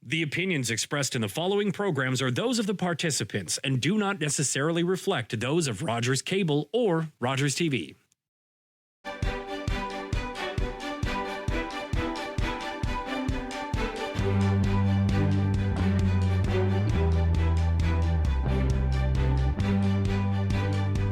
The opinions expressed in the following programs are those of the participants and do not necessarily reflect those of Rogers Cable or Rogers TV.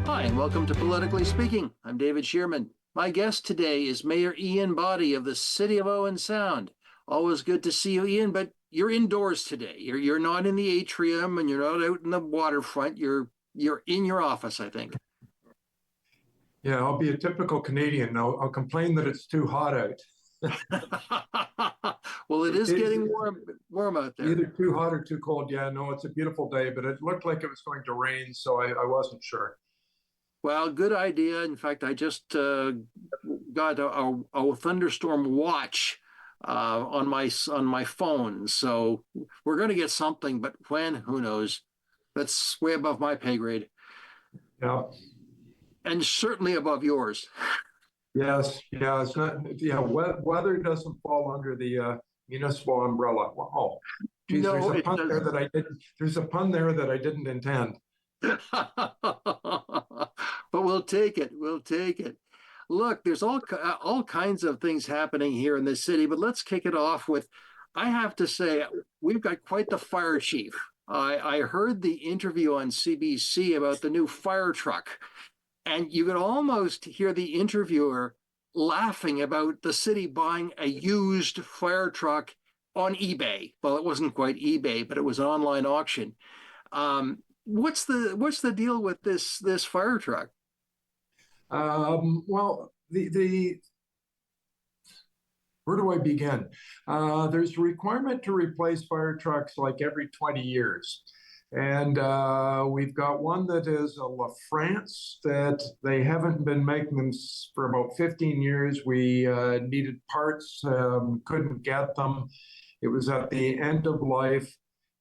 Hi, and welcome to Politically Speaking. I'm David Shearman. My guest today is Mayor Ian Boddy of the City of Owen Sound. Always good to see you, Ian, but you're indoors today. You're not in the atrium and you're not out in the waterfront. You're in your office, I think. Yeah, I'll be a typical Canadian. I'll complain that it's too hot out. Well, it is getting warm out there. Either too hot or too cold. Yeah, no, it's a beautiful day, but it looked like it was going to rain, so I wasn't sure. Well, good idea. In fact, I just got a thunderstorm watch on my phone, so we're going to get something. But when? Who knows? That's way above my pay grade. Yeah, and certainly above yours. Yes, yeah. It's not. Yeah, weather doesn't fall under the municipal umbrella. Wow. Geez, No, there's a pun there that I didn't. There's a pun there that I didn't intend. But we'll take it. We'll take it. Look, there's all kinds of things happening here in this city, but let's kick it off with, I have to say, we've got quite the fire chief. I heard the interview on CBC about the new fire truck, and you could almost hear the interviewer laughing about the city buying a used fire truck on eBay. Well, it wasn't quite eBay, but it was an online auction. What's the deal with this fire truck? Well, where do I begin? There's a requirement to replace fire trucks like every 20 years. And we've got one that is a La France that they haven't been making them for about 15 years. We needed parts, couldn't get them. It was at the end of life.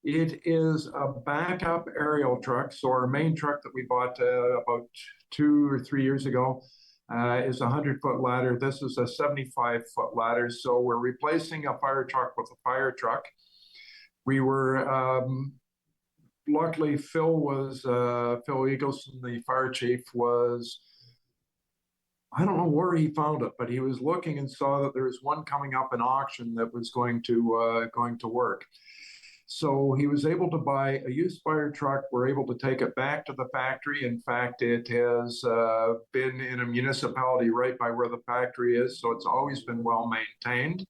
It is a backup aerial truck. So our main truck that we bought about 2 or 3 years ago is a 100-foot ladder. This is a 75-foot ladder. So we're replacing a fire truck with a fire truck. We were luckily Phil Eagleson, the fire chief, was, I don't know where he found it, but he was looking and saw that there was one coming up in auction that was going to work. So he was able to buy a used fire truck. We're able to take it back to the factory. In fact, it has been in a municipality right by where the factory is, so it's always been well maintained.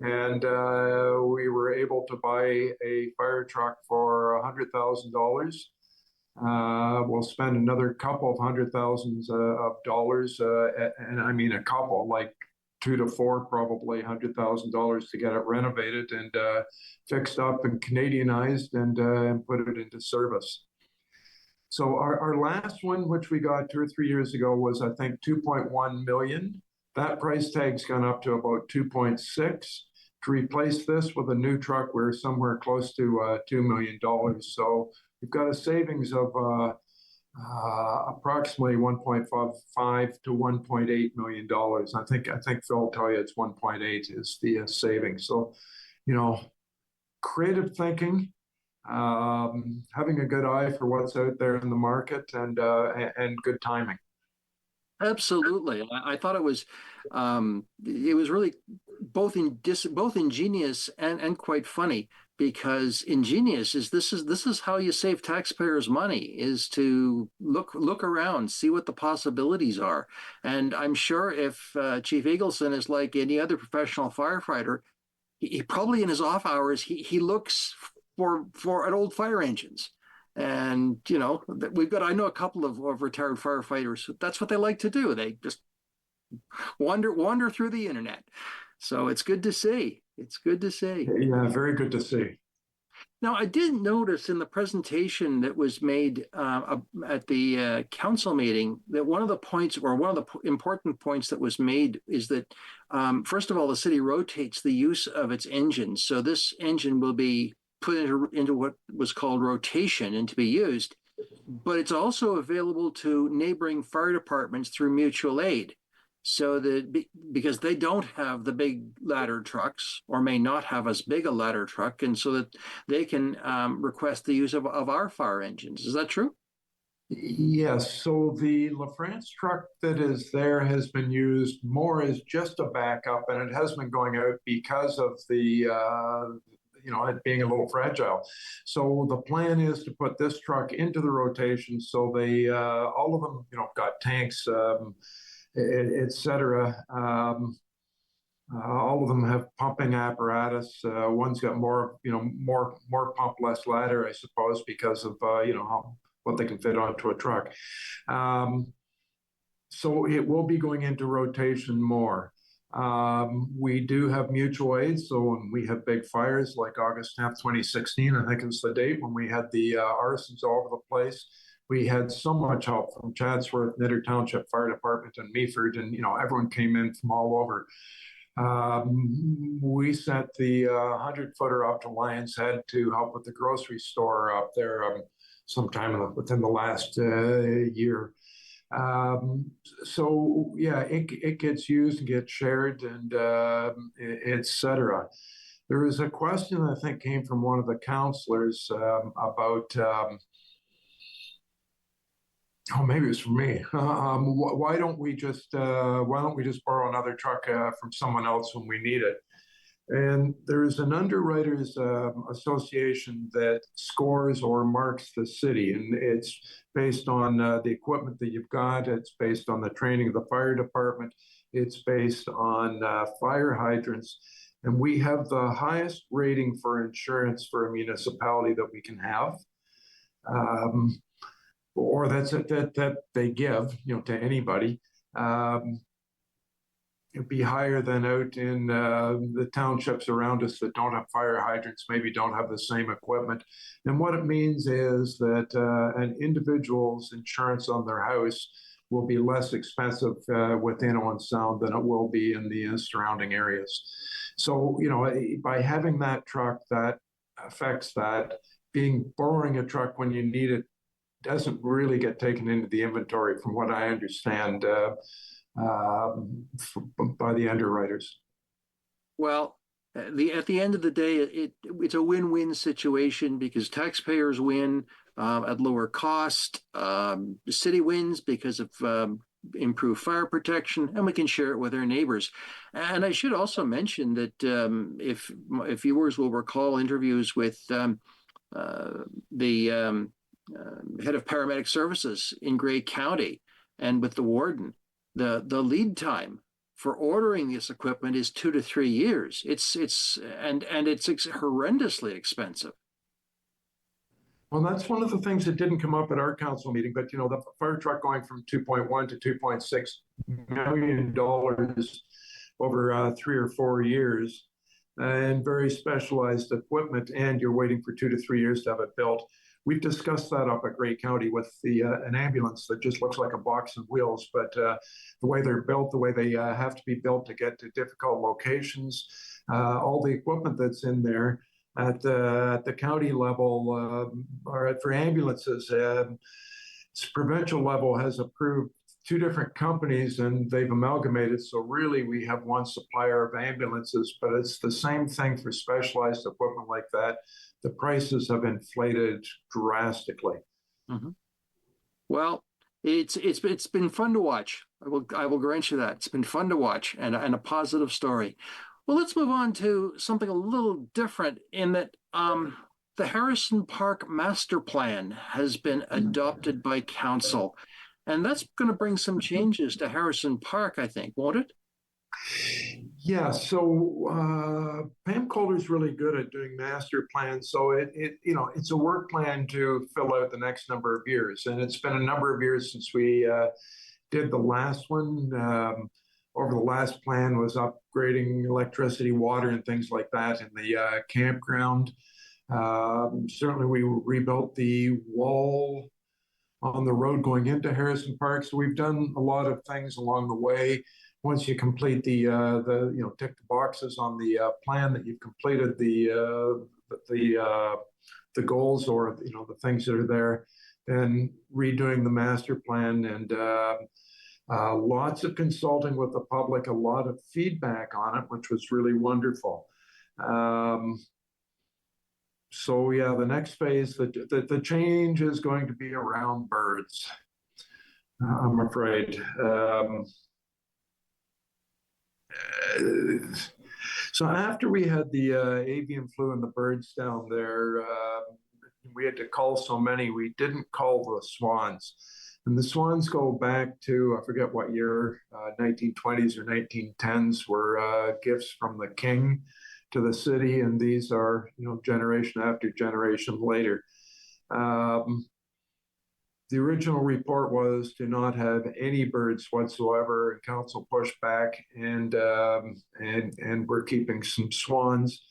And we were able to buy a fire truck for $100,000. We'll spend another couple of $100,000 of dollars, and I mean a couple, like 2 to 4, probably $100,000 to get it renovated and fixed up and Canadianized and put it into service. So our last one, which we got 2 or 3 years ago, was I think 2.1 million. That price tag's gone up to about 2.6. To replace this with a new truck, we're somewhere close to $2 million. So we've got a savings of approximately 1.5 to 1.8 million dollars. I think Phil will tell you it's 1.8 is the savings. So, creative thinking, having a good eye for what's out there in the market, and good timing. Absolutely. I thought it was really both ingenious and quite funny, because ingenious is this is how you save taxpayers' money, is to look around, see what the possibilities are. And I'm sure if Chief Eagleson is like any other professional firefighter, he probably in his off hours he looks for at old fire engines. And I know a couple of retired firefighters. That's what they like to do. They just wander through the internet. So it's good to see. It's good to see. Yeah, very good to see. Now, I did notice in the presentation that was made at the council meeting that one of the points, or one of the important points that was made, is that first of all, the city rotates the use of its engines. So this engine will be put into what was called rotation and to be used, but it's also available to neighboring fire departments through mutual aid. so that because they don't have the big ladder trucks or may not have as big a ladder truck, and so that they can request the use of our fire engines. Is that true? Yes, so the LaFrance truck that is there has been used more as just a backup, and it has been going out because of the it being a little fragile. So the plan is to put this truck into the rotation, so they all of them got tanks, etc. All of them have pumping apparatus. One's got more pump, less ladder, I suppose, because of what they can fit onto a truck. So it will be going into rotation more. We do have mutual aid. So when we have big fires like August 10th, 2016, I think is the date when we had the arsons all over the place. We had so much help from Chatsworth, Knitter Township Fire Department, and Meaford, and everyone came in from all over. We sent the 100-footer up to Lion's Head to help with the grocery store up there sometime within the last year. So yeah, it gets used and gets shared, and etc. There was a question I think came from one of the counselors about. Oh, maybe it's for me. Why don't we just borrow another truck from someone else when we need it? And there's an underwriters association that scores or marks the city, and it's based on the equipment that you've got. It's based on the training of the fire department. It's based on fire hydrants, and we have the highest rating for insurance for a municipality that we can have. Or that they give to anybody. It'd be higher than out in the townships around us that don't have fire hydrants, maybe don't have the same equipment. And what it means is that an individual's insurance on their house will be less expensive within Owen Sound than it will be in the surrounding areas. So by having that truck, that affects that. Borrowing a truck when you need it doesn't really get taken into the inventory, from what I understand, by the underwriters. Well, at the end of the day, it's a win-win situation because taxpayers win at lower cost. The city wins because of improved fire protection, and we can share it with our neighbors. And I should also mention that if viewers will recall interviews with the head of paramedic services in Grey County and with the warden, the lead time for ordering this equipment is 2 to 3 years. It's horrendously expensive. Well, that's one of the things that didn't come up at our council meeting, but the fire truck going from 2.1 to 2.6 million dollars over 3 or 4 years, and very specialized equipment, and you're waiting for 2 to 3 years to have it built. We've discussed that up at Grey County with an ambulance that just looks like a box of wheels, but the way they're built, the way they have to be built to get to difficult locations, all the equipment that's in there at the county level or for ambulances, provincial level has approved 2 different companies and they've amalgamated. So really we have one supplier of ambulances, but it's the same thing for specialized equipment like that. The prices have inflated drastically. Mm-hmm. Well, it's been fun to watch. I will grant you that. It's been fun to watch and a positive story. Well, let's move on to something a little different in that the Harrison Park Master Plan has been adopted by council. And that's going to bring some changes to Harrison Park, I think, won't it? Yeah, so Pam Calder's really good at doing master plans. So it's a work plan to fill out the next number of years, and it's been a number of years since we did the last one. Over the last plan was upgrading electricity, water, and things like that in the campground. Certainly, we rebuilt the wall on the road going into Harrison Park. So we've done a lot of things along the way. Once you complete the tick the boxes on the plan that you've completed the goals or the things that are there, then redoing the master plan and Lots of consulting with the public, a lot of feedback on it, which was really wonderful. So yeah, the next phase, the change is going to be around birds, I'm afraid. So after we had the avian flu and the birds down there, we had to cull so many, we didn't cull the swans. And the swans go back to, I forget what year, 1920s or 1910s, were gifts from the king to the city. And these are, generation after generation later. The original report was to not have any birds whatsoever, and council pushed back, and we're keeping some swans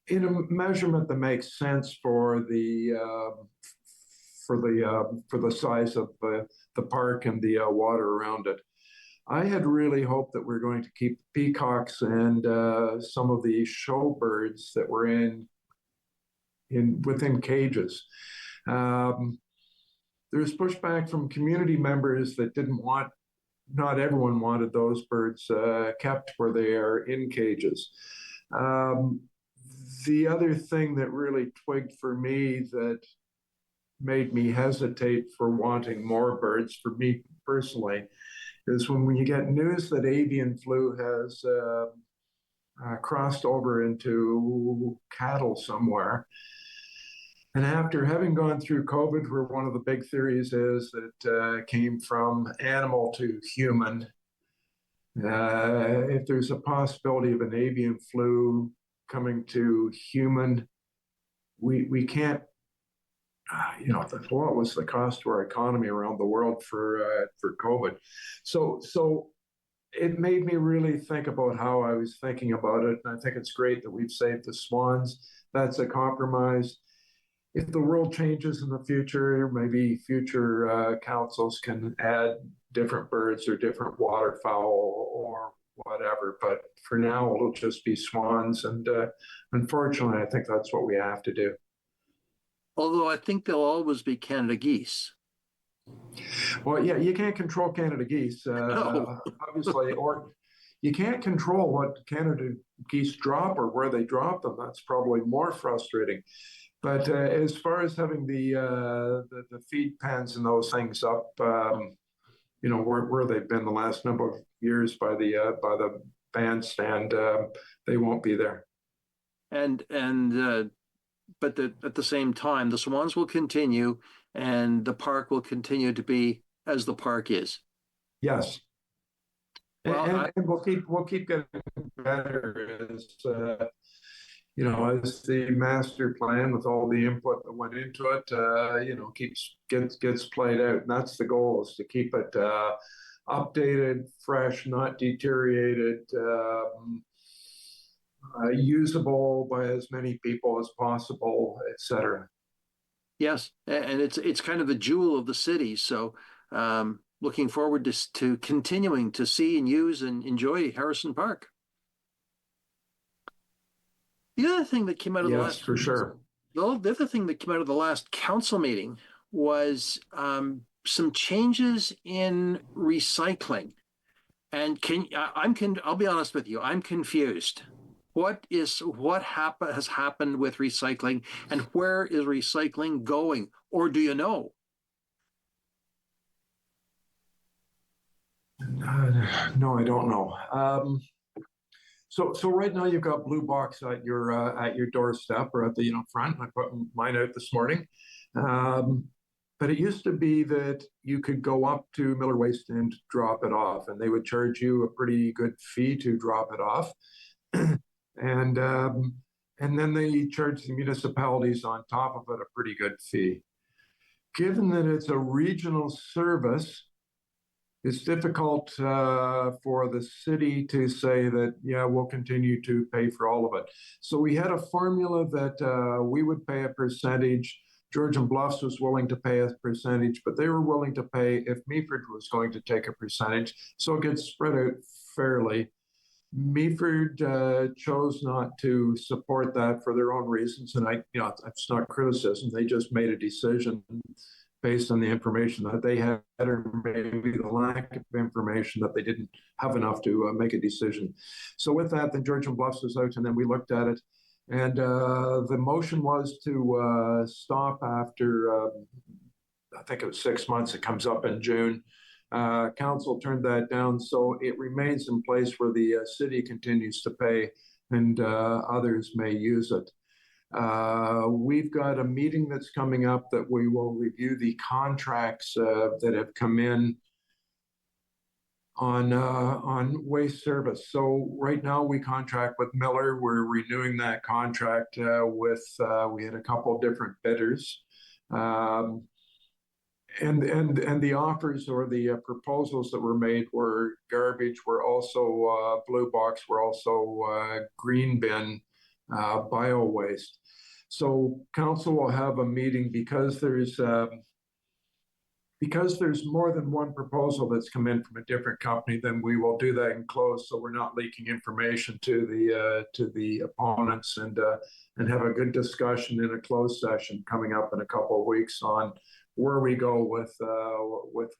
in a measurement that makes sense for the size of the park and the water around it. I had really hoped that we're going to keep peacocks and some of the show birds that were within cages. There's pushback from community members that not everyone wanted those birds kept where they are in cages. The other thing that really twigged for me that made me hesitate for wanting more birds, for me personally, is when you get news that avian flu has crossed over into cattle somewhere. And after having gone through COVID, where one of the big theories is that it came from animal to human, if there's a possibility of an avian flu coming to human, we can't, what was the cost to our economy around the world for COVID? So it made me really think about how I was thinking about it. And I think it's great that we've saved the swans. That's a compromise. If the world changes in the future, maybe future councils can add different birds or different waterfowl or whatever. But for now, it'll just be swans. And unfortunately, I think that's what we have to do. Although I think they'll always be Canada geese. Well, yeah, you can't control Canada geese, No. obviously, or you can't control what Canada geese drop or where they drop them. That's probably more frustrating. But as far as having the feed pans and those things up, where they've been the last number of years by the bandstand, they won't be there. But at the same time, the swans will continue, and the park will continue to be as the park is. Yes. Well, and we'll keep getting better as the master plan with all the input that went into it, gets played out. And that's the goal, is to keep it updated, fresh, not deteriorated, usable by as many people as possible, etc. Yes, and it's kind of the jewel of the city. So looking forward to continuing to see and use and enjoy Harrison Park. The other thing that came out of for sure. The other thing that came out of the last council meeting was some changes in recycling. And I'll be honest with you, I'm confused. What has happened with recycling, and where is recycling going? Or do you know? No, I don't know. So right now you've got blue box at your doorstep or at the front. I put mine out this morning. But it used to be that you could go up to Miller Waste and drop it off, and they would charge you a pretty good fee to drop it off. And then they charge the municipalities on top of it a pretty good fee. Given that it's a regional service, it's difficult for the city to say that, yeah, we'll continue to pay for all of it. So we had a formula that we would pay a percentage. Georgian Bluffs was willing to pay a percentage, but they were willing to pay if Meaford was going to take a percentage. So it gets spread out fairly. Meaford chose not to support that for their own reasons, and it's not criticism. They just made a decision based on the information that they had, or maybe the lack of information that they didn't have enough to make a decision. So with that, then Georgian Bluffs was out, and then we looked at it, and the motion was to stop after, I think it was 6 months. It comes up in June. Council turned that down, so it remains in place where the city continues to pay, and others may use it. We've got a meeting that's coming up that we will review the contracts that have come in on waste service. So right now we contract with Miller. We're renewing that contract with we had a couple of different bidders. And the offers or the proposals that were made were garbage, were also blue box, were also green bin, bio waste. So council will have a meeting because there's more than one proposal that's come in from a different company. Then we will do that in close, so we're not leaking information to the opponents, and have a good discussion in a closed session coming up in a couple of weeks on where we go with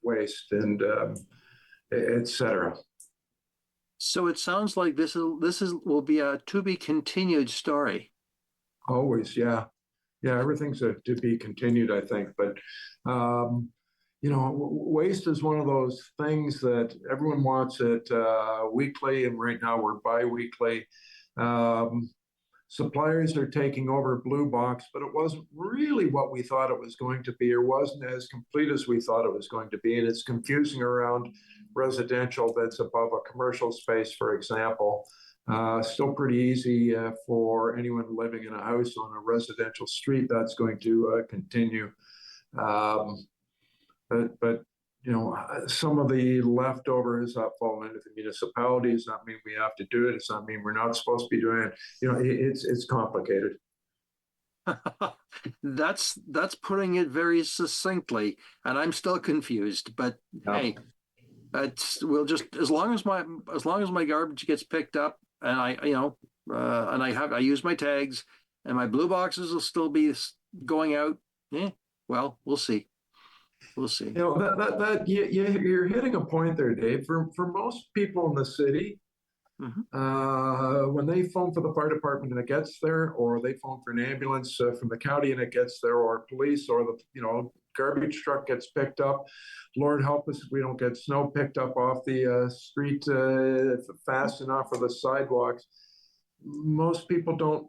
waste and et cetera. So it sounds like this will be a to be continued story. Always, yeah, everything's to be continued, I think. But waste is one of those things that everyone wants it weekly, and right now we're bi-weekly. Suppliers are taking over blue box, but it wasn't really what we thought it was going to be, or wasn't as complete as we thought it was going to be. And it's confusing around residential that's above a commercial space, for example. Still pretty easy for anyone living in a house on a residential street. That's going to continue. But some of the leftovers that fall into the municipalities, that mean we have to do it. It's not mean we're not supposed to be doing it. It's complicated. That's putting it very succinctly, and I'm still confused. But hey, we'll just as long as my garbage gets picked up, and I use my tags, and my blue boxes will still be going out. Well, we'll see. We'll see. You're hitting a point there, Dave. For most people in the city, when they phone for the fire department and it gets there, or they phone for an ambulance from the county and it gets there, or police, or the garbage truck gets picked up. Lord help us if we don't get snow picked up off the street fast enough, or the sidewalks. Most people don't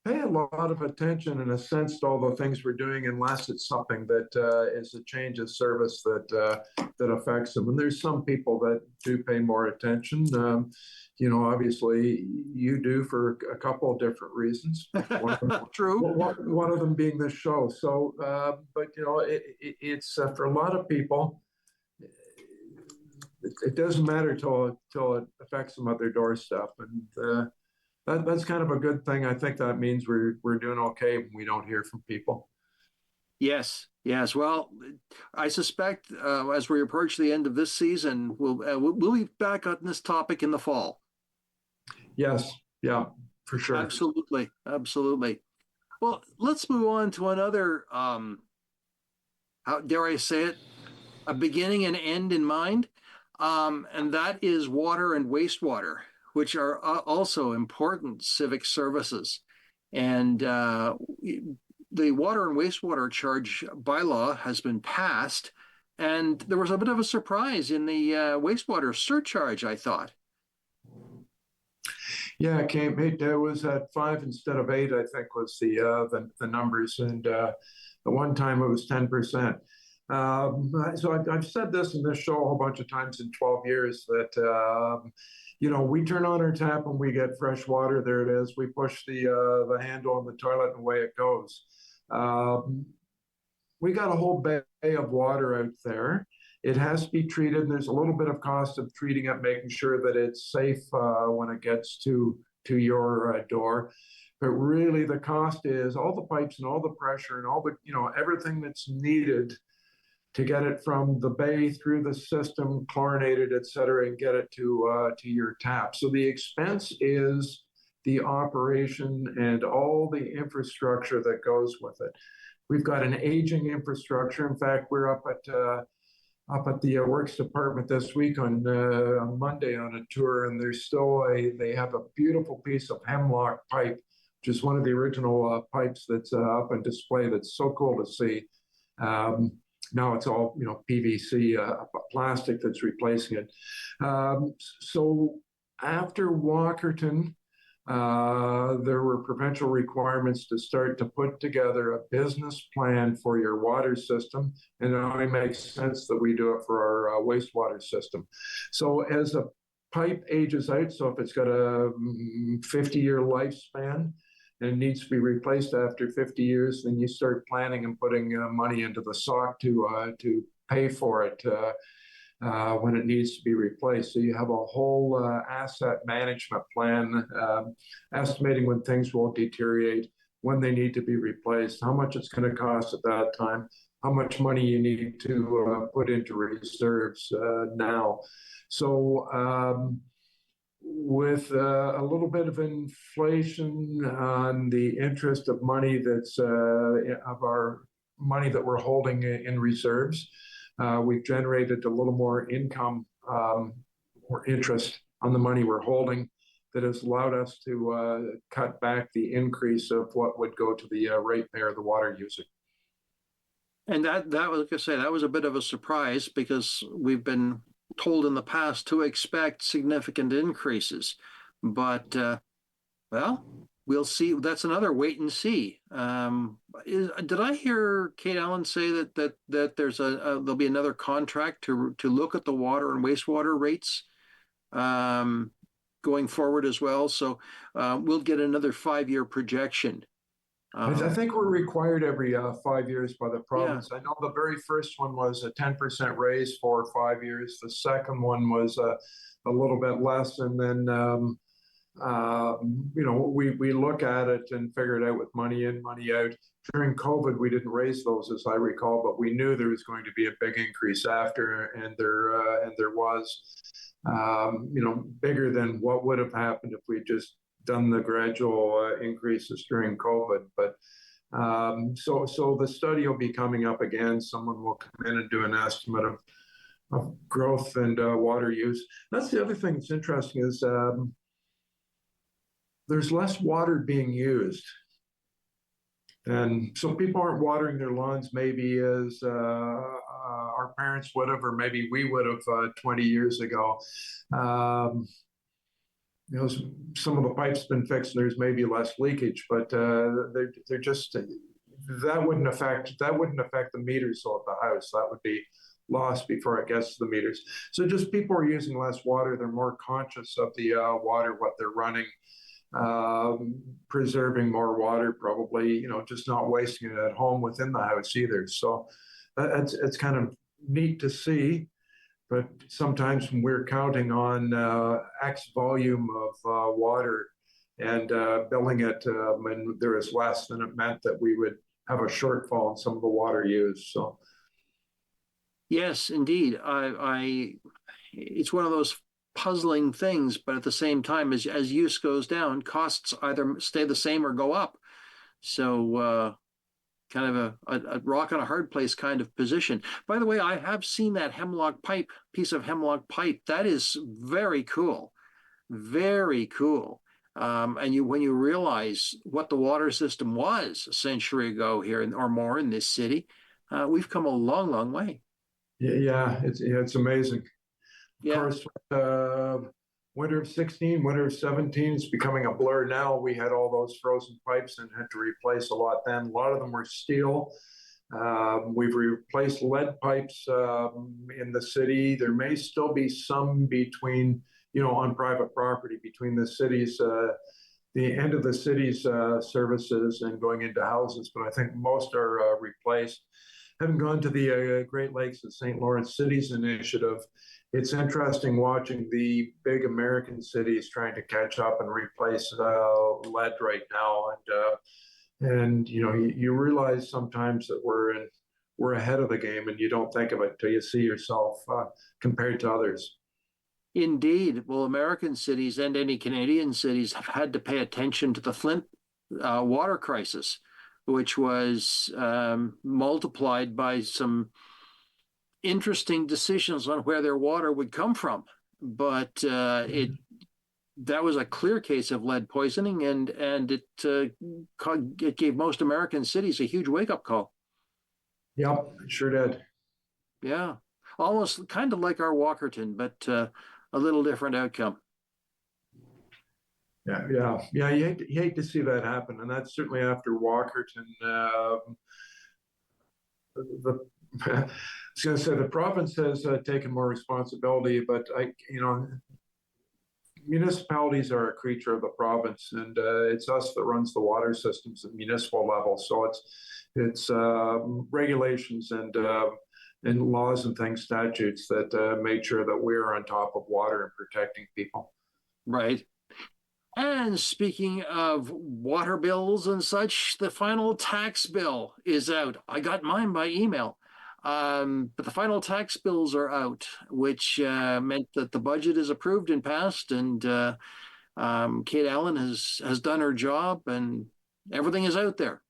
pay a lot of attention, in a sense, to all the things we're doing, unless it's something that is a change of service that affects them. And there's some people that do pay more attention. Obviously you do, for a couple of different reasons. True. One of them being this show. So, but it's for a lot of people, it doesn't matter till it affects them at their doorstep, and that's kind of a good thing. I think that means we're doing okay when we don't hear from people. Yes. Well, I suspect as we approach the end of this season, we'll be back on this topic in the fall. Yes. Yeah, for sure. Absolutely. Well, let's move on to another, how dare I say it, a beginning and end in mind, and that is water and wastewater, which are also important civic services. And the water and wastewater charge bylaw has been passed, and there was a bit of a surprise in the wastewater surcharge, I thought. Yeah, it was at 5 instead of 8, I think, was the numbers, and at one time it was 10%. So I've said this in this show a whole bunch of times in 12 years that we turn on our tap and we get fresh water. There it is. We push the handle on the toilet and away it goes. We got a whole bay of water out there. It has to be treated, and there's a little bit of cost of treating it, making sure that it's safe when it gets to your door. But really, the cost is all the pipes and all the pressure and all the everything that's needed to get it from the bay through the system, chlorinated, et cetera, and get it to your tap. So the expense is the operation and all the infrastructure that goes with it. We've got an aging infrastructure. In fact, we're up at the Works Department this week on Monday on a tour, and there's still they have a beautiful piece of hemlock pipe, which is one of the original pipes that's up on display. That's so cool to see. Now it's all PVC plastic that's replacing it. So after Walkerton, there were provincial requirements to start to put together a business plan for your water system, and it only makes sense that we do it for our wastewater system. So as a pipe ages out, so if it's got a 50-year lifespan and it needs to be replaced after 50 years, then you start planning and putting money into the SOC to pay for it when it needs to be replaced. So you have a whole asset management plan, estimating when things will deteriorate, when they need to be replaced, how much it's going to cost at that time, how much money you need to put into reserves now. So with a little bit of inflation on the interest of money that's of our money that we're holding in reserves, we've generated a little more income or interest on the money we're holding that has allowed us to cut back the increase of what would go to the ratepayer, the water user. And that was, like I say, that was a bit of a surprise because we've been told in the past to expect significant increases. But, well, we'll see. That's another wait and see. Did I hear Kate Allen say that there's there'll be another contract to look at the water and wastewater rates going forward as well? So we'll get another 5-year projection. I think we're required every 5 years by the province. Yeah. I know the very first one was a 10% raise for 5 years. The second one was a little bit less, and then we look at it and figure it out with money in, money out. During COVID, we didn't raise those, as I recall, but we knew there was going to be a big increase after, and there was, bigger than what would have happened if we just done the gradual increases during COVID. But so the study will be coming up again. Someone will come in and do an estimate of growth and water use. That's the other thing that's interesting is there's less water being used. And so people aren't watering their lawns maybe as our parents would have, or maybe we would have 20 years ago. Some of the pipes have been fixed and there's maybe less leakage, but they're just, that wouldn't affect the meters at the house. That would be lost before it gets to the meters. So just people are using less water. They're more conscious of the water, what they're running, preserving more water, probably, just not wasting it at home within the house either. So it's kind of neat to see. But sometimes when we're counting on X volume of water and billing it when there is less, then it meant that we would have a shortfall in some of the water used. So, yes, indeed, it's one of those puzzling things. But at the same time, as use goes down, costs either stay the same or go up. So. Kind of a rock on a hard place kind of position. By the way, I have seen that piece of hemlock pipe. That is very cool, very cool. And when you realize what the water system was a century ago here or more in this city, we've come a long, long way. Yeah, it's amazing. Of course, winter of 16, winter of 17, it's becoming a blur now. We had all those frozen pipes and had to replace a lot then. A lot of them were steel. We've replaced lead pipes in the city. There may still be some between, on private property between the cities, the end of the city's services and going into houses, but I think most are replaced. Having gone to the Great Lakes and St. Lawrence Cities Initiative, it's interesting watching the big American cities trying to catch up and replace lead right now, and you realize sometimes that we're ahead of the game, and you don't think of it till you see yourself compared to others. Indeed, well, American cities and any Canadian cities have had to pay attention to the Flint water crisis. which was multiplied by some interesting decisions on where their water would come from. But that was a clear case of lead poisoning, and it gave most American cities a huge wake-up call. Yep, it sure did. Yeah, almost kind of like our Walkerton, but a little different outcome. Yeah. You hate to see that happen, and that's certainly after Walkerton. The I was going to say the province has taken more responsibility, but municipalities are a creature of the province, and it's us that runs the water systems at municipal level. So it's regulations and laws and things, statutes that made sure that we're on top of water and protecting people. Right. And speaking of water bills and such, the final tax bill is out. I got mine by email. But the final tax bills are out, which meant that the budget is approved and passed, and Kate Allen has done her job, and everything is out there.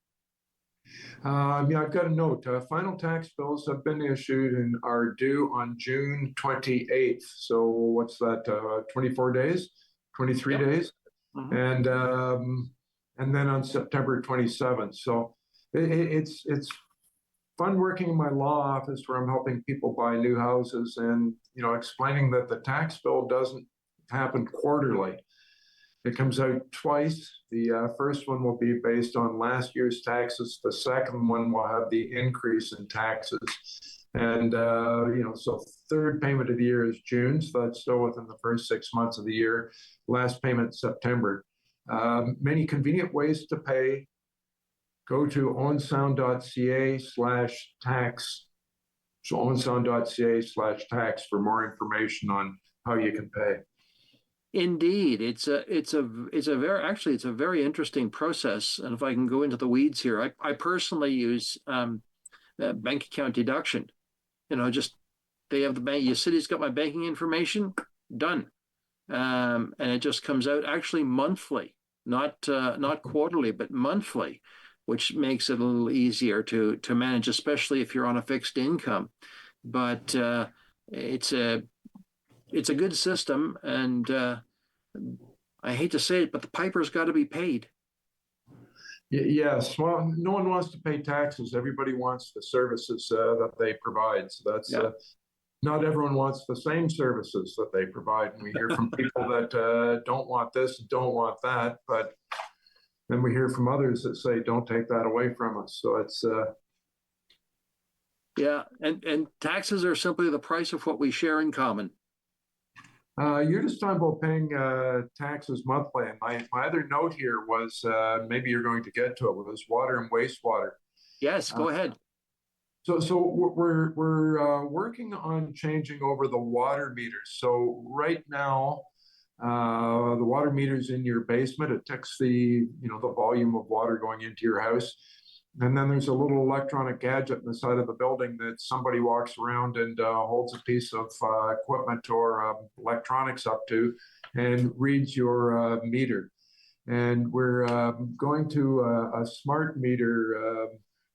Yeah, I've got a note. Final tax bills have been issued and are due on June 28th. So what's that? 24 days, 23 Yep. days, Mhm. and then on September 27th. So it's fun working in my law office where I'm helping people buy new houses and explaining that the tax bill doesn't happen quarterly. It comes out twice. The first one will be based on last year's taxes. The second one will have the increase in taxes. And, so third payment of the year is June. So that's still within the first 6 months of the year. Last payment, September. Many convenient ways to pay. Go to owensound.ca/tax. So owensound.ca/tax for more information on how you can pay. Indeed, it's a very interesting process. And if I can go into the weeds here, I personally use bank account deduction. Just they have the bank. Your city's got my banking information, done, and it just comes out actually monthly, not quarterly, but monthly, which makes it a little easier to manage, especially if you're on a fixed income. But it's a good system, and I hate to say it, but the piper's got to be paid. Yes, well, no one wants to pay taxes. Everybody wants the services that they provide. So that's not everyone wants the same services that they provide. And we hear from people that don't want this, don't want that, but then we hear from others that say, don't take that away from us. So it's and taxes are simply the price of what we share in common. You're just talking about paying taxes monthly. And my other note here was maybe you're going to get to it, was water and wastewater. Yes, go ahead. So we're working on changing over the water meters. So right now, the water meters in your basement, it detects the volume of water going into your house. And then there's a little electronic gadget on the side of the building that somebody walks around and holds a piece of equipment or electronics up to and reads your meter. And we're going to a smart meter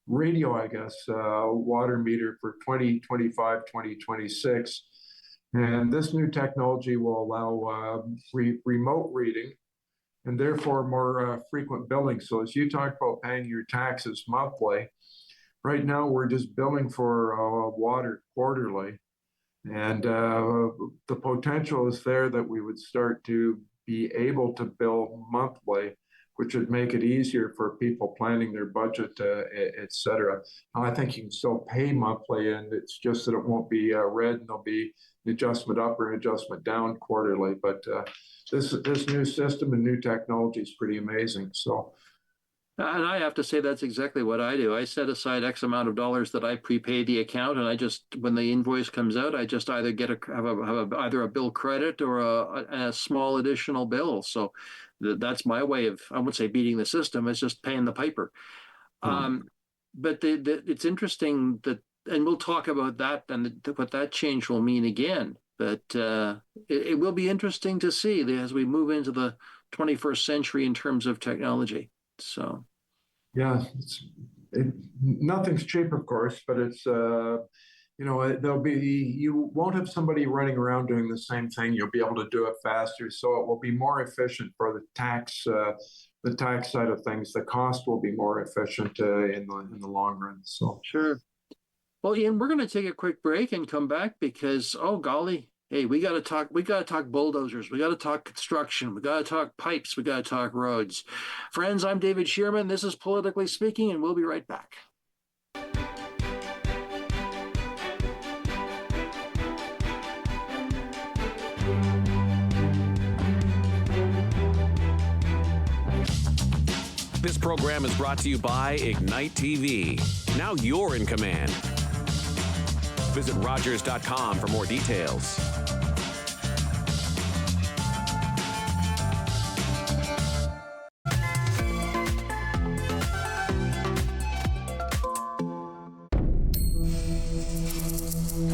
radio, I guess, water meter for 2025, 2026. And this new technology will allow remote reading and therefore more frequent billing. So as you talk about paying your taxes monthly, right now we're just billing for water quarterly. And the potential is there that we would start to be able to bill monthly, which would make it easier for people planning their budget, et cetera. I think you can still pay monthly, and it's just that it won't be read, and there'll be an adjustment up or an adjustment down quarterly. But this new system and new technology is pretty amazing. So, and I have to say that's exactly what I do. I set aside X amount of dollars that I prepay the account, and I just, when the invoice comes out, I just either have either a bill credit or a small additional bill. So that's my way of, I wouldn't say beating the system, it's just paying the piper. But it's interesting that, and we'll talk about that and what that change will mean again. But it will be interesting to see as we move into the 21st century in terms of technology. So, Yeah, nothing's cheap, of course, but it's you won't have somebody running around doing the same thing. You'll be able to do it faster, so it will be more efficient for the tax side of things. The cost will be more efficient in the long run. So Sure. Well, Ian, we're going to take a quick break and come back because, oh golly, hey, we got to talk. We got to talk bulldozers. We got to talk construction. We got to talk pipes. We got to talk roads. Friends, I'm David Shearman. This is Politically Speaking, and we'll be right back. This program is brought to you by Ignite TV. Now you're in command. Visit Rogers.com for more details.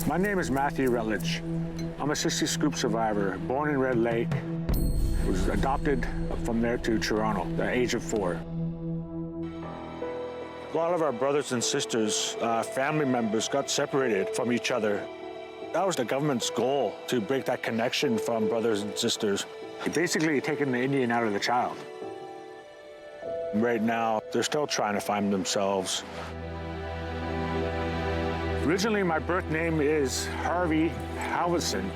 My name is Matthew Rutledge. I'm a 60 scoop survivor, born in Red Lake. Was adopted from there to Toronto at the age of 4. A lot of our brothers and sisters, family members got separated from each other. That was the government's goal, to break that connection from brothers and sisters. Basically taking the Indian out of the child. Right now, they're still trying to find themselves. Originally, my birth name is Harvey Halverson.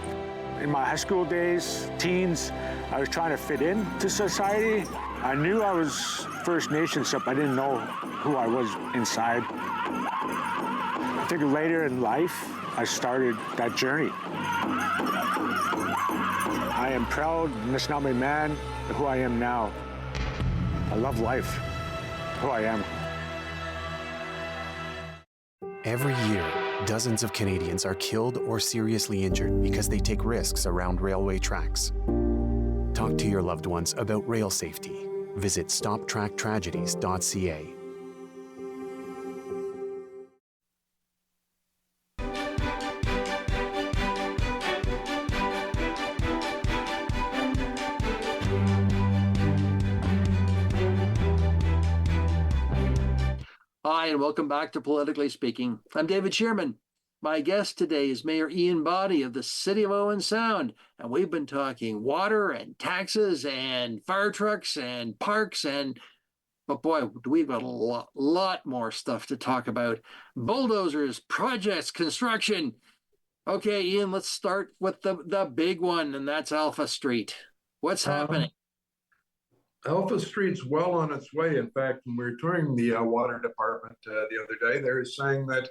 In my high school days, teens, I was trying to fit into society. I knew I was First Nations, but I didn't know who I was inside. I think later in life, I started that journey. I am proud Nishnawbe man, who I am now. I love life, who I am. Every year, dozens of Canadians are killed or seriously injured because they take risks around railway tracks. Talk to your loved ones about rail safety. Visit stoptracktragedies.ca. Hi, and welcome back to Politically Speaking. I'm David Shearman. My guest today is Mayor Ian Boddy of the City of Owen Sound, and we've been talking water and taxes and fire trucks and parks but boy, we've got a lot more stuff to talk about. Bulldozers, projects, construction. Okay, Ian, let's start with the big one, and that's Alpha Street. What's happening? Alpha Street's well on its way. In fact, when we were touring the water department the other day, they were saying that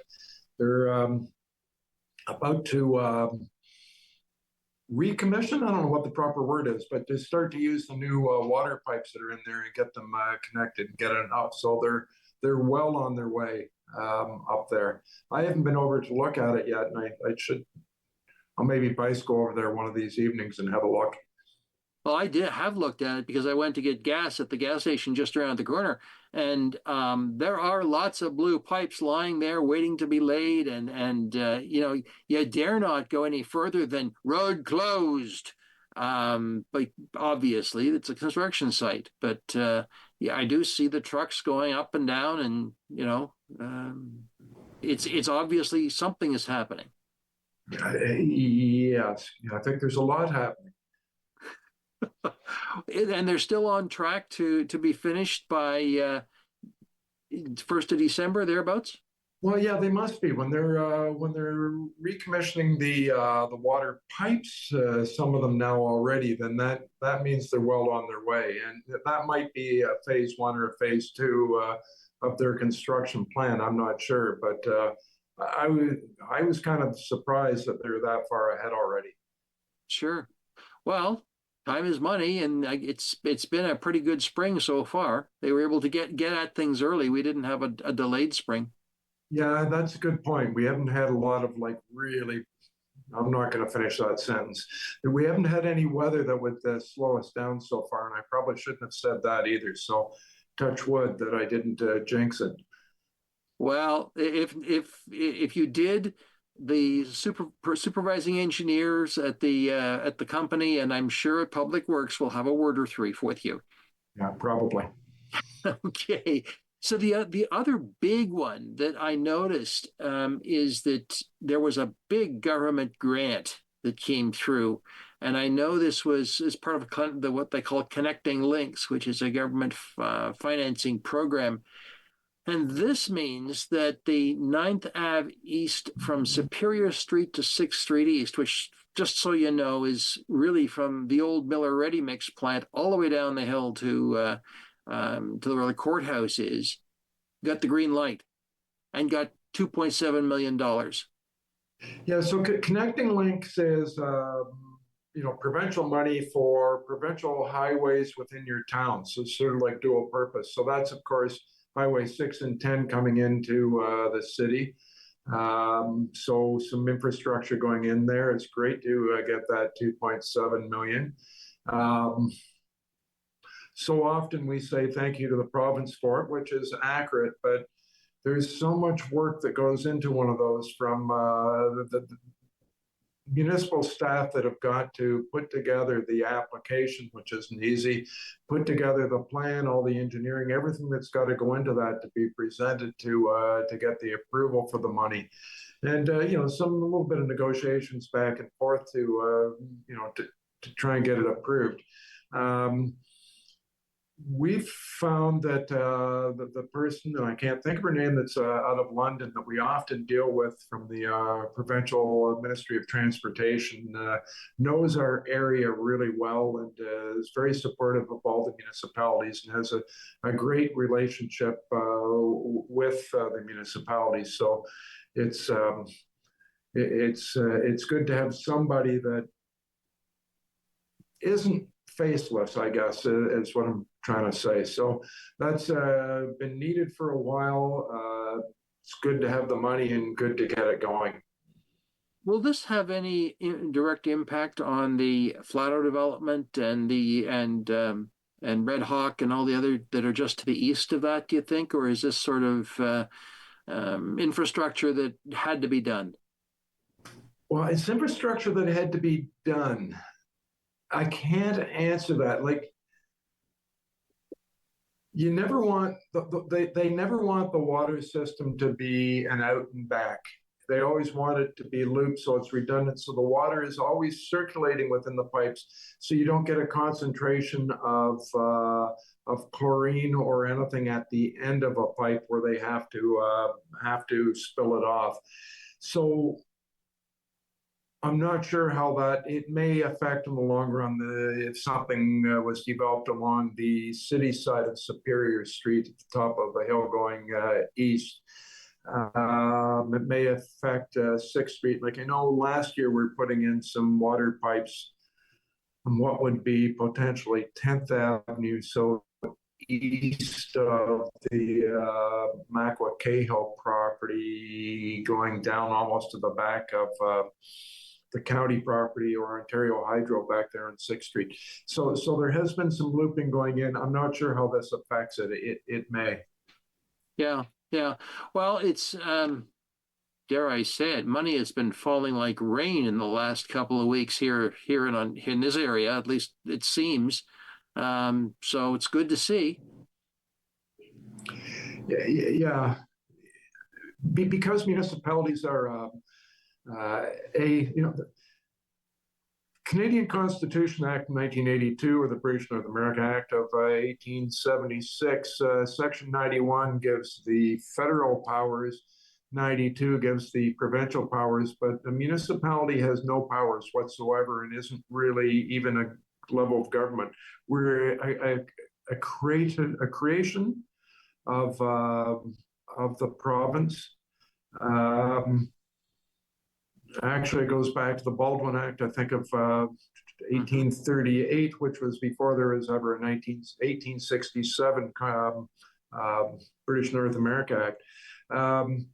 they're about to recommission. I don't know what the proper word is, but to start to use the new water pipes that are in there and get them connected and get it up. So they're well on their way up there. I haven't been over to look at it yet, and I should. I'll maybe bicycle over there one of these evenings and have a look. Well, I have looked at it because I went to get gas at the gas station just around the corner, and there are lots of blue pipes lying there waiting to be laid, and you dare not go any further than road closed. But obviously, it's a construction site. But yeah, I do see the trucks going up and down, and it's obviously something is happening. Yes, I think there's a lot happening. And they're still on track to be finished by 1st of December, thereabouts? Well, yeah, they must be when they're recommissioning the water pipes. Some of them now already. Then that means they're well on their way, and that might be a phase 1 or a phase 2 of their construction plan. I'm not sure, but I was kind of surprised that they're that far ahead already. Sure. Well, time is money, and it's been a pretty good spring so far. They were able to get at things early. We didn't have a delayed spring. Yeah, that's a good point. We haven't had a lot of really. I'm not going to finish that sentence. We haven't had any weather that would slow us down so far, and I probably shouldn't have said that either. So, touch wood that I didn't jinx it. Well, if you did, the supervising engineers at the company, and I'm sure Public Works will have a word or three with you. Yeah, probably. Okay. So the other big one that I noticed is that there was a big government grant that came through, and I know this was as part of what they call Connecting Links, which is a government financing program. And this means that the Ninth Ave East from Superior Street to 6th Street East, which, just so you know, is really from the old Miller Ready Mix plant all the way down the hill to where the courthouse is, got the green light and got $2.7 million. Yeah, so Connecting Links is provincial money for provincial highways within your town. So it's sort of like dual purpose. So that's, of course, Highway 6 and 10 coming into the city. So some infrastructure going in there. It's great to get that 2.7 million. So often we say thank you to the province for it, which is accurate, but there's so much work that goes into one of those from the municipal staff that have got to put together the application, which isn't easy, put together the plan, all the engineering, everything that's got to go into that to be presented to get the approval for the money. And, a little bit of negotiations back and forth to try and get it approved. We've found that the person, and I can't think of her name, that's out of London that we often deal with from the provincial Ministry of Transportation, knows our area really well and is very supportive of all the municipalities and has a great relationship with the municipalities. So it's good to have somebody that isn't faceless, I guess, is what I'm trying to say. So that's been needed for a while. It's good to have the money and good to get it going. Will this have any direct impact on the Flato development and Red Hawk and all the other that are just to the east of that, do you think? Or is this sort of infrastructure that had to be done? Well, it's infrastructure that had to be done. I can't answer that. Like, you never want they never want the water system to be an out and back. They always want it to be looped so it's redundant. So the water is always circulating within the pipes, so you don't get a concentration of chlorine or anything at the end of a pipe where they have to spill it off. So I'm not sure how it may affect in the long run if something was developed along the city side of Superior Street at the top of the hill going east. It may affect 6th Street. Like, I know last year we were putting in some water pipes on what would be potentially 10th Avenue, so east of the Macwa Cahill property, going down almost to the back of the county property or Ontario Hydro back there on 6th Street. So there has been some looping going in. I'm not sure how this affects it. It may. Yeah. Well, it's dare I say it, money has been falling like rain in the last couple of weeks here in this area, at least it seems. So it's good to see. Yeah. Because municipalities are the Canadian Constitution Act 1982, or the British North America Act of 1876, Section 91 gives the federal powers, 92 gives the provincial powers, but the municipality has no powers whatsoever and isn't really even a level of government. We're a creation of the province. Actually, it goes back to the Baldwin Act, I think, of 1838, which was before there was ever a 1867 British North America Act.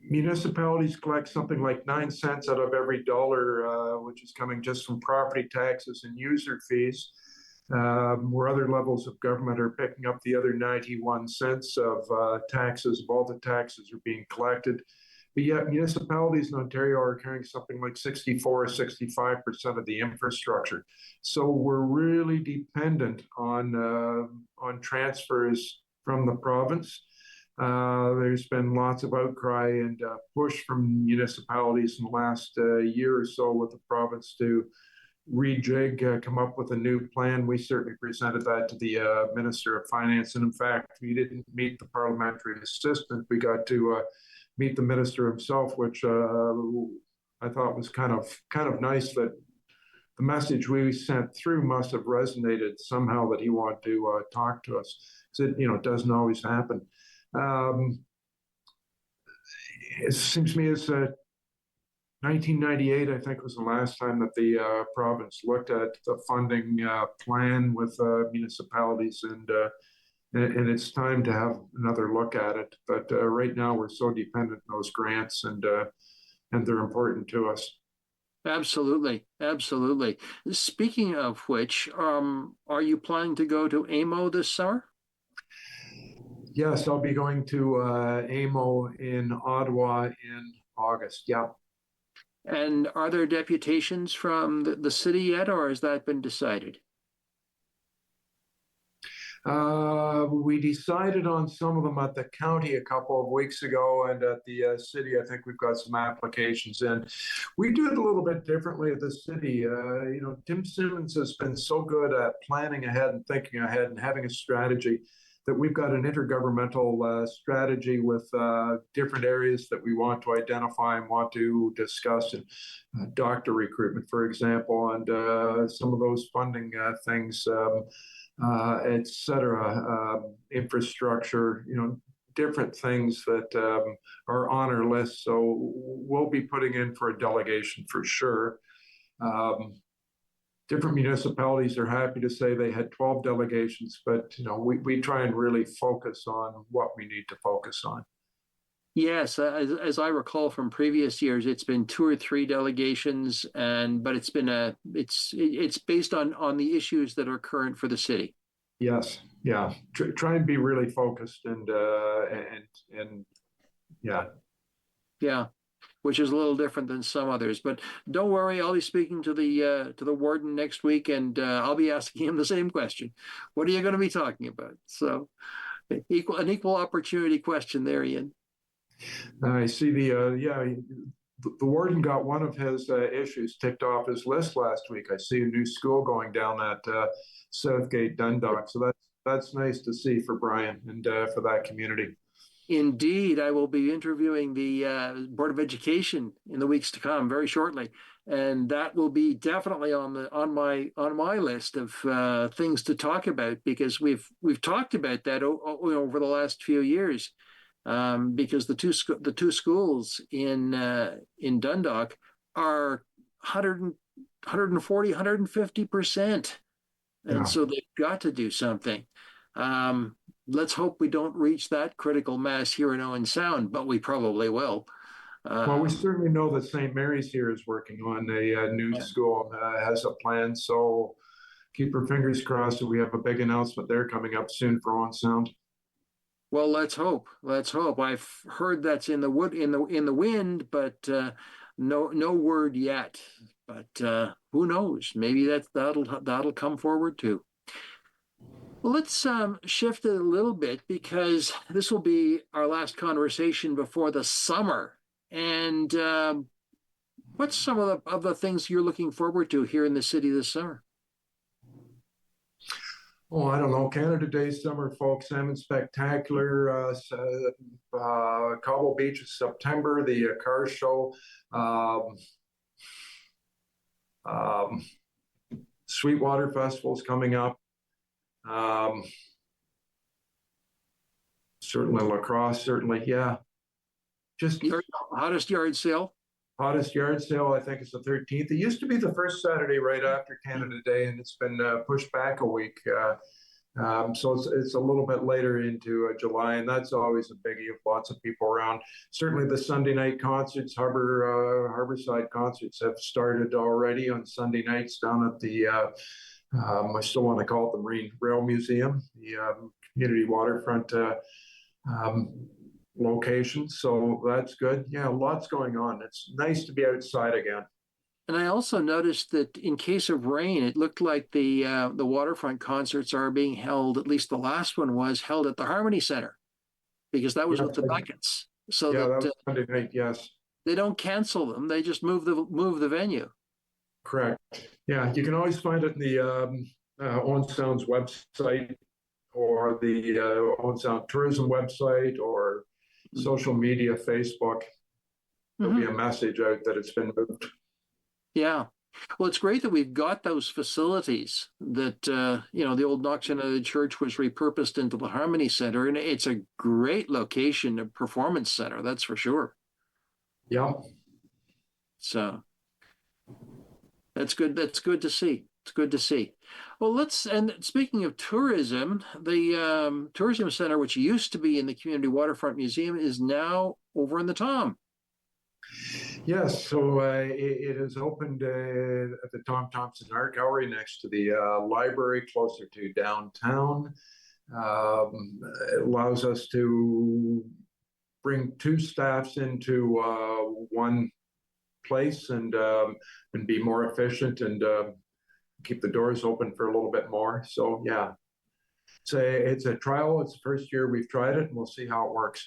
Municipalities collect something like 9 cents out of every dollar, which is coming just from property taxes and user fees, where other levels of government are picking up the other 91 cents of taxes. Of all the taxes are being collected. But yet municipalities in Ontario are carrying something like 64 or 65% of the infrastructure. So we're really dependent on transfers from the province. There's been lots of outcry and push from municipalities in the last year or so with the province to rejig, come up with a new plan. We certainly presented that to the Minister of Finance. And in fact, we didn't meet the parliamentary assistant. We got to meet the minister himself, which I thought was kind of nice that the message we sent through must have resonated somehow that he wanted to talk to us. Because it doesn't always happen. It seems to me it's 1998, I think, was the last time that the province looked at the funding plan with municipalities, and it's time to have another look at it. But right now, we're so dependent on those grants, and they're important to us. Absolutely, absolutely. Speaking of which, are you planning to go to AMO this summer? Yes, I'll be going to AMO in Ottawa in August. Yeah. And are there deputations from the city yet, or has that been decided? We decided on some of them at the county a couple of weeks ago, and at the city, I think we've got some applications in. We do it a little bit differently at the city. Tim Simmons has been so good at planning ahead and thinking ahead and having a strategy that we've got an intergovernmental strategy with different areas that we want to identify and want to discuss, and doctor recruitment, for example, and some of those funding things, et cetera, infrastructure, different things that are on our list. So we'll be putting in for a delegation for sure. Different municipalities are happy to say they had 12 delegations, but we try and really focus on what we need to focus on. Yes, as I recall from previous years, it's been 2 or 3 delegations, but it's been it's based on the issues that are current for the city. Yes, yeah. Try and be really focused and yeah. Yeah, which is a little different than some others. But don't worry, I'll be speaking to the warden next week, and I'll be asking him the same question. What are you going to be talking about? So, an equal opportunity question there, Ian. I see the warden got one of his issues ticked off his list last week. I see a new school going down at Southgate Dundalk, so that's nice to see for Brian and for that community. Indeed, I will be interviewing the Board of Education in the weeks to come, very shortly, and that will be definitely on my list of things to talk about, because we've talked about that over the last few years, because the two schools in Dundalk are 140, 150%, and so they've got to do something. Let's hope we don't reach that critical mass here in Owen Sound, but we probably will. Well, we certainly know that St. Mary's here is working on a new school, has a plan. So keep our fingers crossed that we have a big announcement there coming up soon for Owen Sound. Well, let's hope. Let's hope. I've heard that's in the wind, but no word yet. But who knows? Maybe that'll come forward too. Well, let's shift it a little bit, because this will be our last conversation before the summer. And what's some of the things you're looking forward to here in the city this summer? Oh, I don't know. Canada Day, Summer Folk Salmon Spectacular, Cobble Beach is September, the car show, Sweetwater Festival is coming up. Certainly lacrosse, certainly, yeah. Just hottest yard sale. Hottest yard sale, I think it's the 13th. It used to be the first Saturday right after Canada Day, and it's been pushed back a week. So it's a little bit later into July, and that's always a biggie of lots of people around. Certainly the Sunday night concerts, Harborside concerts have started already on Sunday nights down at the I still want to call it the Marine Rail Museum, the community waterfront locations. So that's good. Yeah, lots going on. It's nice to be outside again. And I also noticed that in case of rain, it looked like the waterfront concerts are being held, at least the last one was held at the Harmony Center, because that was Yeah, with the Buckets. So yeah, that that was Sunday night. Yes, they don't cancel them; they just move the venue. correct. Yeah, you can always find it in the Owen Sound's website or the Owen Sound Tourism website or social media, Facebook. There'll be a message out that it's been moved. Yeah. Well, it's great that we've got those facilities that, the old Knox United Church was repurposed into the Harmony Center, and it's a great location, a performance center, that's for sure. Yeah. So that's good. That's good to see. It's good to see. Well, and speaking of tourism, the tourism center, which used to be in the Community Waterfront Museum, is now over in the Tom. Yes, so it is opened at the Tom Thompson Art Gallery next to the library, closer to downtown. It allows us to bring two staffs into one place and be more efficient and keep the doors open for a little bit more. So yeah, it's a trial. It's the first year we've tried it, and we'll see how it works.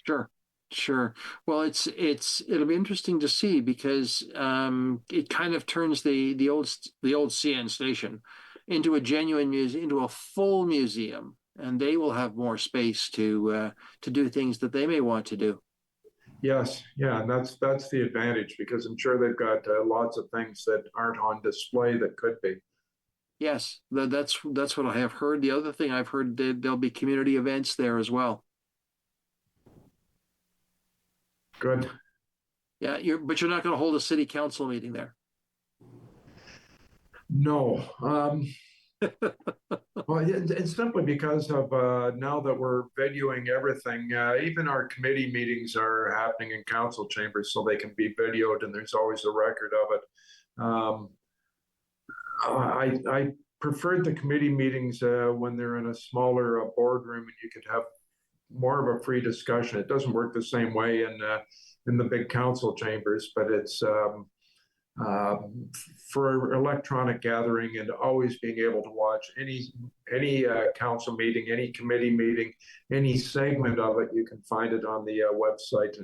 Sure. Sure. Well, it'll be interesting to see because it kind of turns the old CN station into a genuine museum, into a full museum, and they will have more space to do things that they may want to do. Yes, yeah, and that's the advantage because I'm sure they've got lots of things that aren't on display that could be. Yes, that's what I have heard. The other thing I've heard that there'll be community events there as well. Good. Yeah, but you're not going to hold a city council meeting there. No. Well, it's simply because of now that we're videoing everything, even our committee meetings are happening in council chambers so they can be videoed and there's always a record of it. I preferred the committee meetings when they're in a smaller boardroom and you could have more of a free discussion. It doesn't work the same way in the big council chambers, but it's for electronic gathering and always being able to watch any council meeting, any committee meeting, any segment of it. You can find it on the website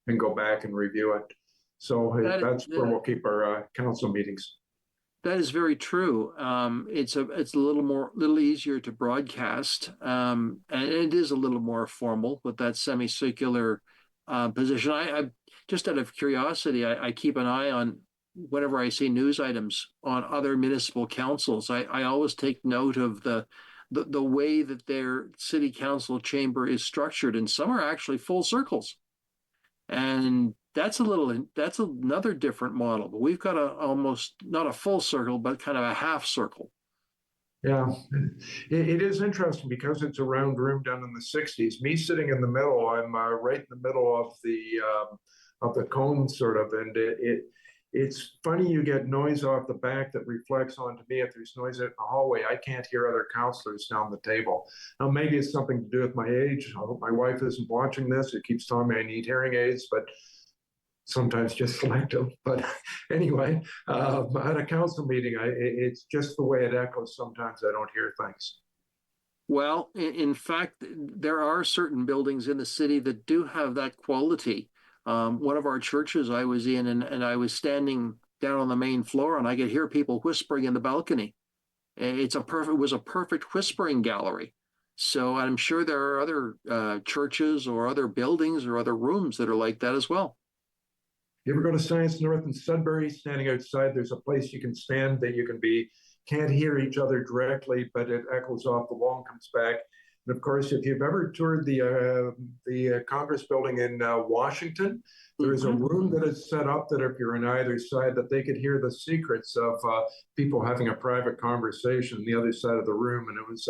and go back and review it. So that's where we'll keep our council meetings. That is very true. It's a little easier to broadcast, and it is a little more formal with that semicircular position. I just out of curiosity, I keep an eye on whenever I see news items on other municipal councils. I always take note of the way that their city council chamber is structured, and some are actually full circles, and that's another different model. But we've got almost not a full circle, but kind of a half circle. Yeah, it is interesting because it's a round room down in the 60s. Me sitting in the middle, I'm right in the middle of the cone sort of, and it's funny you get noise off the back that reflects onto me. If there's noise in the hallway, I can't hear other councillors down the table. Now, maybe it's something to do with my age. I hope my wife isn't watching this. It keeps telling me I need hearing aids, but sometimes just selective. But anyway, at a council meeting, it's just the way it echoes. Sometimes I don't hear things. Well, in fact, there are certain buildings in the city that do have that quality. One of our churches I was in, and I was standing down on the main floor, and I could hear people whispering in the balcony. It was a perfect whispering gallery. So I'm sure there are other churches or other buildings or other rooms that are like that as well. You ever go to Science North in Sudbury, standing outside, there's a place you can stand that can't hear each other directly, but it echoes off the wall and comes back. And of course, if you've ever toured the Congress building in Washington, there is a room that is set up that if you're on either side, that they could hear the secrets of people having a private conversation on the other side of the room. And it was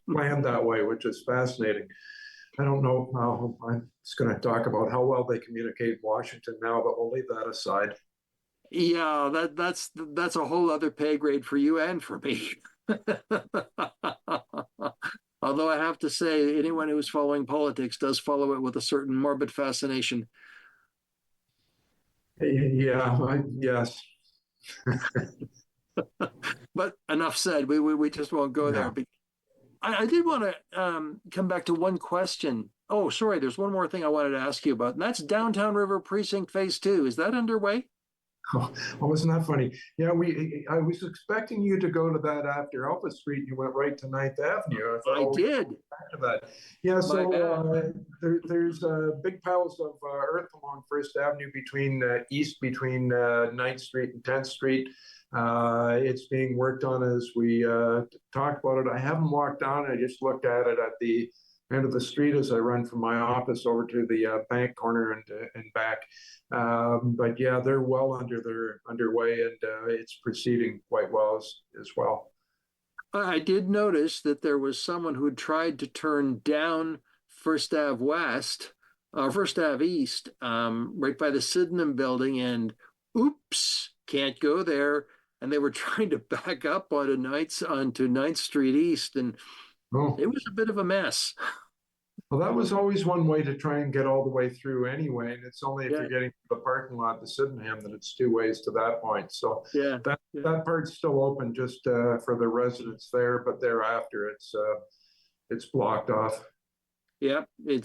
planned that way, which is fascinating. I don't know. I'm just going to talk about how well they communicate in Washington now, but we'll leave that aside. Yeah, that's a whole other pay grade for you and for me. Although Although I have to say, anyone who's following politics does follow it with a certain morbid fascination. Yes. But enough said. We just won't go there. Yeah. I did want to come back to one question. Oh, sorry. There's one more thing I wanted to ask you about, and that's Downtown River Precinct Phase 2. Is that underway? Oh, wasn't that funny? Yeah, I was expecting you to go to that after Alpha Street. You went right to Ninth Avenue. I thought, I did. back to that. Yeah, so there's big piles of earth along First Avenue between 9th Street and 10th Street. It's being worked on as we talk about it. I haven't walked down. I just looked at it at the end of the street as I run from my office over to the bank corner and back. But yeah, they're well underway, and it's proceeding quite well as well. I did notice that there was someone who tried to turn down First Ave West, First Ave East, right by the Sydenham building, and oops, can't go there. And they were trying to back up onto 9th Street East, and it was a bit of a mess. Well, that was always one way to try and get all the way through anyway. And it's only if you're getting to the parking lot to Sydenham that it's two ways to that point. So that part's still open just for the residents there, but thereafter it's blocked off. Yeah, I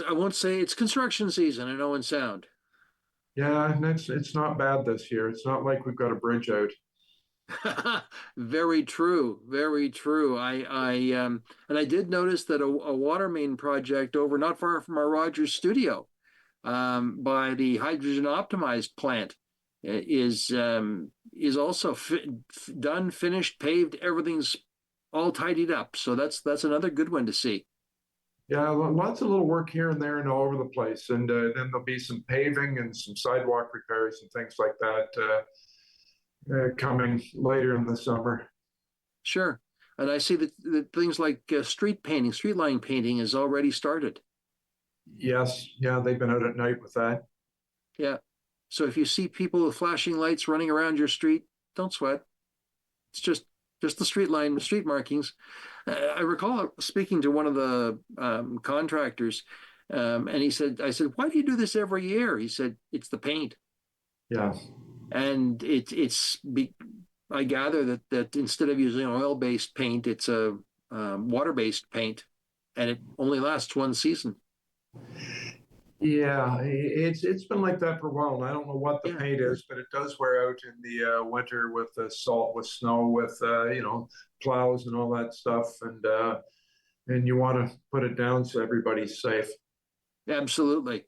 won't say it's construction season in Owen Sound. Yeah, and it's not bad this year. It's not like we've got a bridge out. Very true. Very true. And I did notice that a water main project over not far from our Rogers studio, by the hydrogen optimized plant, is also done, finished, paved. Everything's all tidied up. So that's another good one to see. Yeah, lots of little work here and there and all over the place. And then there'll be some paving and some sidewalk repairs and things like that coming later in the summer. Sure. And I see that things like street line painting has already started. Yes. Yeah, they've been out at night with that. Yeah. So if you see people with flashing lights running around your street, don't sweat. It's just the street markings. I recall speaking to one of the contractors, and I said, why do you do this every year? He said, it's the paint. Yeah. And I gather that instead of using oil-based paint, it's a water-based paint, and it only lasts one season. Yeah, it's been like that for a while, and I don't know what the paint is, but it does wear out in the winter with the salt, with snow, with plows and all that stuff, and you want to put it down so everybody's safe. Absolutely.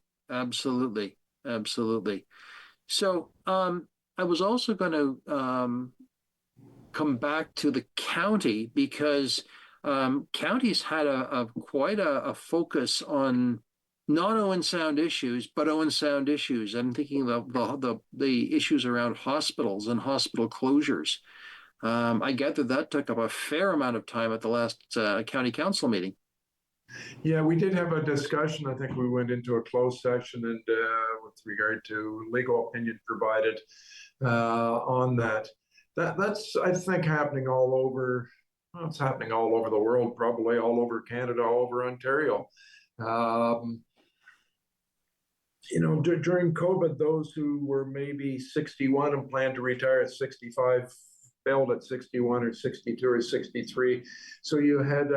So I was also going to come back to the county, because counties had quite a focus on not Owen Sound issues, but Owen Sound issues. I'm thinking of the issues around hospitals and hospital closures. I gather that took up a fair amount of time at the last county council meeting. Yeah, we did have a discussion. I think we went into a closed session and with regard to legal opinion provided on that. That's, I think, happening all over. Well, it's happening all over the world, probably all over Canada, all over Ontario. During COVID, those who were maybe 61 and planned to retire at 65 failed at 61 or 62 or 63. So you had,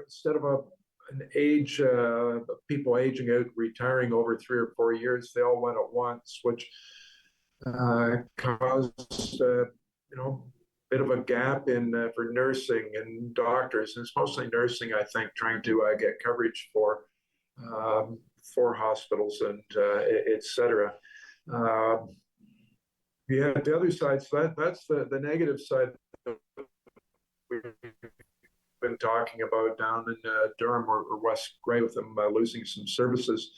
instead of an age, people aging out, retiring over 3 or 4 years, they all went at once, which caused, bit of a gap in for nursing and doctors. And it's mostly nursing, I think, trying to get coverage for hospitals and et cetera. The other side, so that's the negative side that we've been talking about down in Durham or West Grey with them losing some services.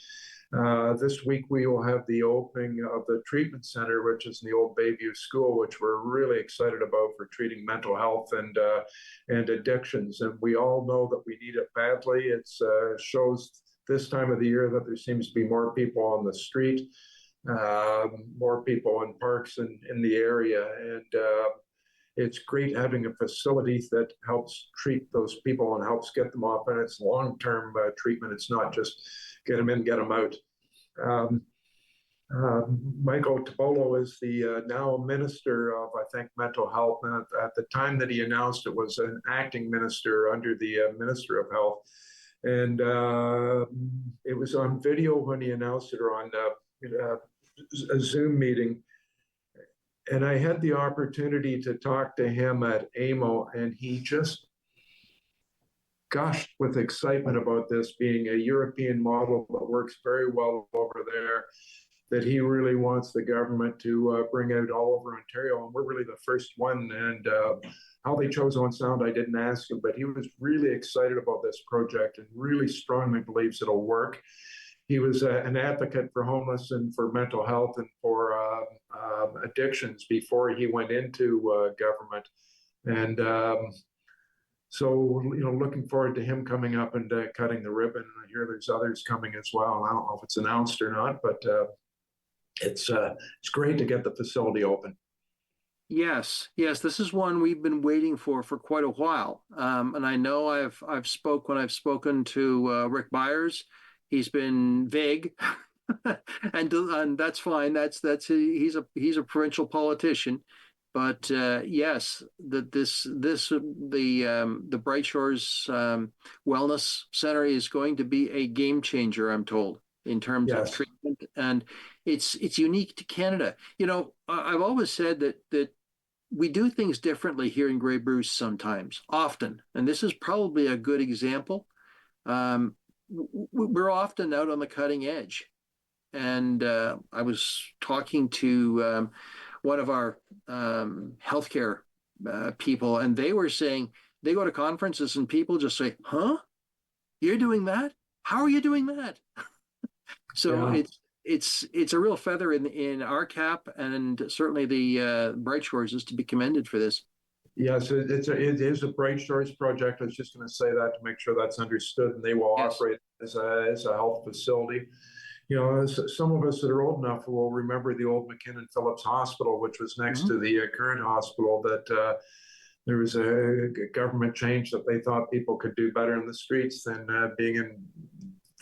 This week we will have the opening of the treatment center, which is in the old Bayview School, which we're really excited about for treating mental health and addictions. And we all know that we need it badly. It shows this time of the year that there seems to be more people on the street, more people in parks in the area, it's great having a facility that helps treat those people and helps get them off, and it's long-term treatment. It's not just get them in, get them out. Michael Tobolo is the now Minister of, I think, Mental Health. And at the time that he announced it was an acting minister under the Minister of Health. And it was on video when he announced it, or on a Zoom meeting. And I had the opportunity to talk to him at AMO, and he just gushed with excitement about this being a European model that works very well over there, that he really wants the government to bring out all over Ontario. And we're really the first one. And how they chose Owen Sound, I didn't ask him, but he was really excited about this project and really strongly believes it'll work. He was an advocate for homeless and for mental health and for addictions before he went into government. And so, looking forward to him coming up and cutting the ribbon. And I hear there's others coming as well. I don't know if it's announced or not, but it's great to get the facility open. Yes, this is one we've been waiting for quite a while. And I know I've spoken to Rick Byers. He's been vague, and that's fine. He's a provincial politician. But yes, that the Bright Shores Wellness Center is going to be a game changer, I'm told, in terms of treatment, and it's unique to Canada. I've always said that we do things differently here in Grey Bruce sometimes, often, and this is probably a good example. We're often out on the cutting edge, and I was talking to one of our healthcare people, and they were saying they go to conferences and people just say, "Huh? You're doing that? How are you doing that?" So it's a real feather in our cap, and certainly the Bright Shores is to be commended for this. Yes, it is a Bright Shores project. I was just going to say that to make sure that's understood, and they will operate as a health facility. Some of us that are old enough will remember the old McKinnon Phillips Hospital, which was next to the current hospital, that there was a government change that they thought people could do better in the streets than being in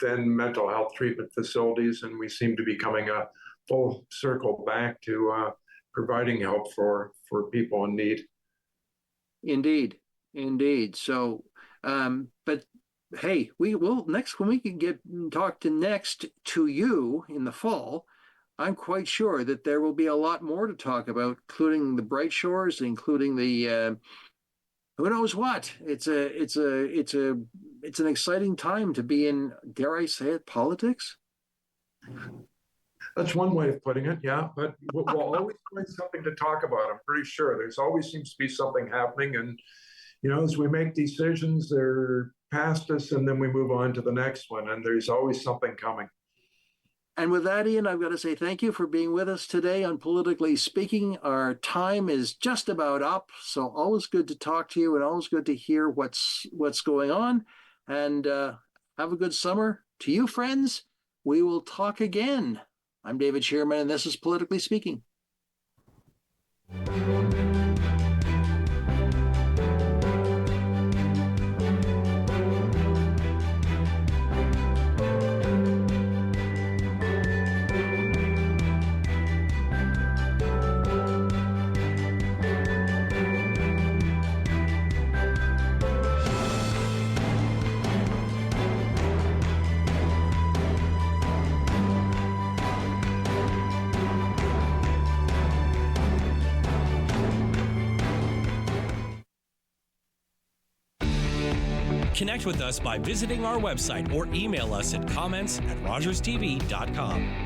then mental health treatment facilities. And we seem to be coming a full circle back to providing help for people in need. Indeed. So, but hey, we will next when we can talk to you in the fall. I'm quite sure that there will be a lot more to talk about, including the Bright Shores, including the who knows what. It's an exciting time to be in, dare I say it, politics. That's one way of putting it, yeah. But we'll always find something to talk about. I'm pretty sure there's always seems to be something happening, and as we make decisions, they're past us, and then we move on to the next one, and there's always something coming. And with that, Ian, I've got to say thank you for being with us today on Politically Speaking. Our time is just about up, so always good to talk to you and always good to hear what's going on. And have a good summer. To you, friends, we will talk again. I'm David Shearman, and this is Politically Speaking. Connect with us by visiting our website or email us at comments@rogerstv.com.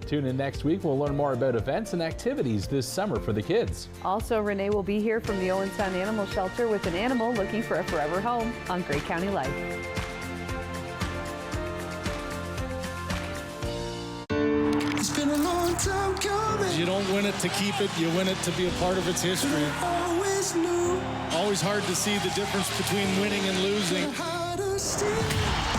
Tune in next week. We'll learn more about events and activities this summer for the kids. Also, Renee will be here from the Owen Sound Animal Shelter with an animal looking for a forever home on Great County Life. It's been a long time coming. You don't win it to keep it, you win it to be a part of its history. Always knew. Always always hard to see the difference between winning and losing. How to steal.